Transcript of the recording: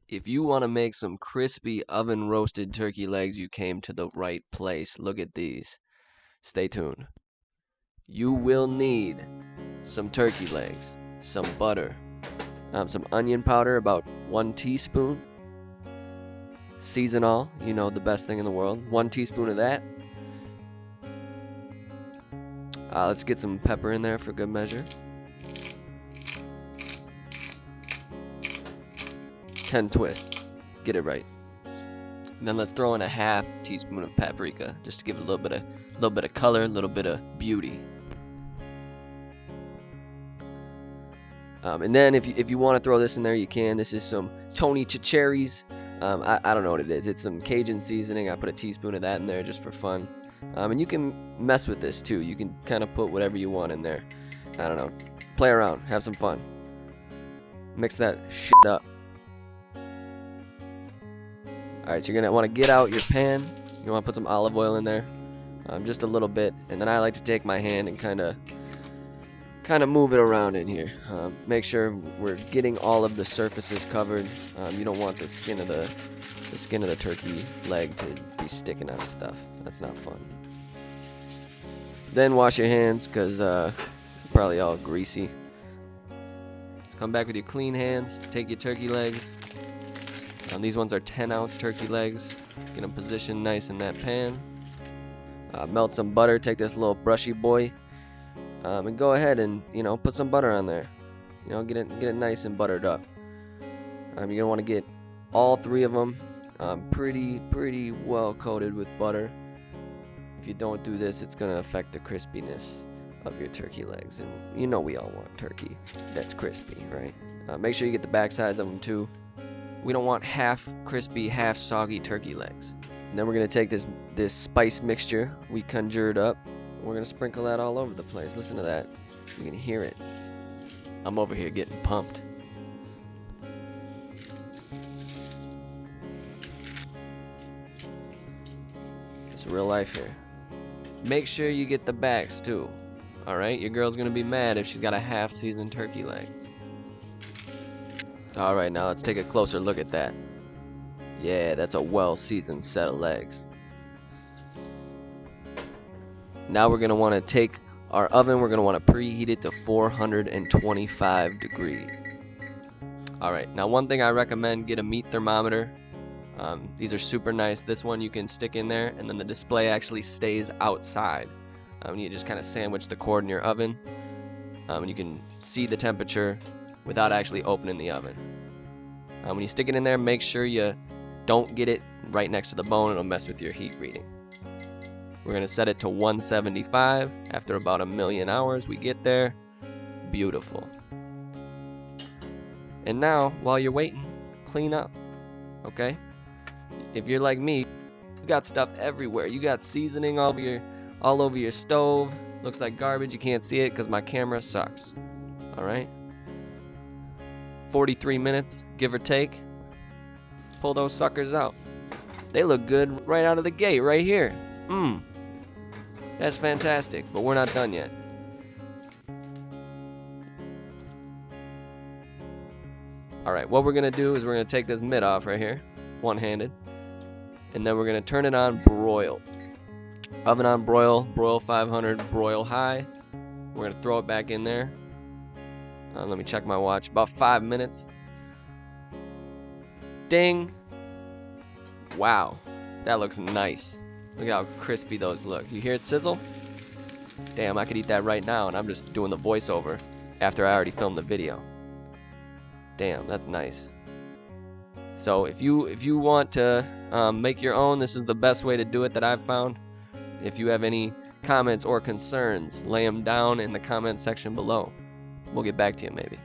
If you want to make some crispy oven roasted turkey legs, you came to the right place. Look at these. Stay tuned. You will need some turkey legs, some butter, some onion powder, about 1 teaspoon. Season all, you know, the best thing in the world. 1 teaspoon of that. Let's get some pepper in there for good measure. 10 twists. Get it right. And then let's throw in a 1/2 teaspoon of paprika, just to give it a little bit of color, a little bit of beauty. And then if you want to throw this in there, you can. This is some Tony Chicheri's. I don't know what it is. It's some Cajun seasoning. I put a teaspoon of that in there just for fun. And you can mess with this too. You can kind of put whatever you want in there. I don't know. Play around. Have some fun. Mix that shit up. Alright, so you're going to want to get out your pan. You want to put some olive oil in there. Just a little bit. And then I like to take my hand and kind of move it around in here. Make sure we're getting all of the surfaces covered. You don't want the skin of the turkey leg to be sticking out stuff. That's not fun. Then wash your hands, because probably all greasy. So come back with your clean hands. Take your turkey legs. These ones are 10-ounce turkey legs. Get them positioned nice in that pan. Melt some butter. Take this little brushy boy. And go ahead and, put some butter on there. Get it nice and buttered up. You're gonna want to get all 3 of them pretty well coated with butter. If you don't do this, it's gonna affect the crispiness of your turkey legs, and we all want turkey that's crispy, right? Make sure you get the back sides of them too. We don't want half crispy, half soggy turkey legs. And then we're gonna take this spice mixture we conjured up. We're gonna sprinkle that all over the place. Listen to that. You can hear it. I'm over here getting pumped. It's real life here. Make sure you get the backs too. Alright? Your girl's gonna be mad if she's got a half-seasoned turkey leg. Alright, now let's take a closer look at that. Yeah, that's a well-seasoned set of legs. Now we're going to want to take our oven, we're going to want to preheat it to 425 degrees. Alright, now one thing I recommend, get a meat thermometer. These are super nice. This one you can stick in there, and then the display actually stays outside. You just kind of sandwich the cord in your oven, and you can see the temperature without actually opening the oven. When you stick it in there, make sure you don't get it right next to the bone. It'll mess with your heat reading. We're going to set it to 175. After about 1,000,000 hours, we get there. Beautiful. And now, while you're waiting, clean up. Okay? If you're like me, you got stuff everywhere. You got seasoning all over your stove. Looks like garbage. You can't see it because my camera sucks. Alright? 43 minutes, give or take. Pull those suckers out. They look good right out of the gate, right here. That's fantastic, but we're not done yet. Alright, what we're going to do is we're going to take this mid off right here, one-handed, and then we're going to turn it on broil. Oven on broil, broil 500, broil high. We're going to throw it back in there. Let me check my watch. About 5 minutes. Ding. Wow. That looks nice. Look at how crispy those look. You hear it sizzle? Damn, I could eat that right now, and I'm just doing the voiceover after I already filmed the video. Damn, that's nice. So if you want to make your own, this is the best way to do it that I've found. If you have any comments or concerns, lay them down in the comment section below. We'll get back to you maybe.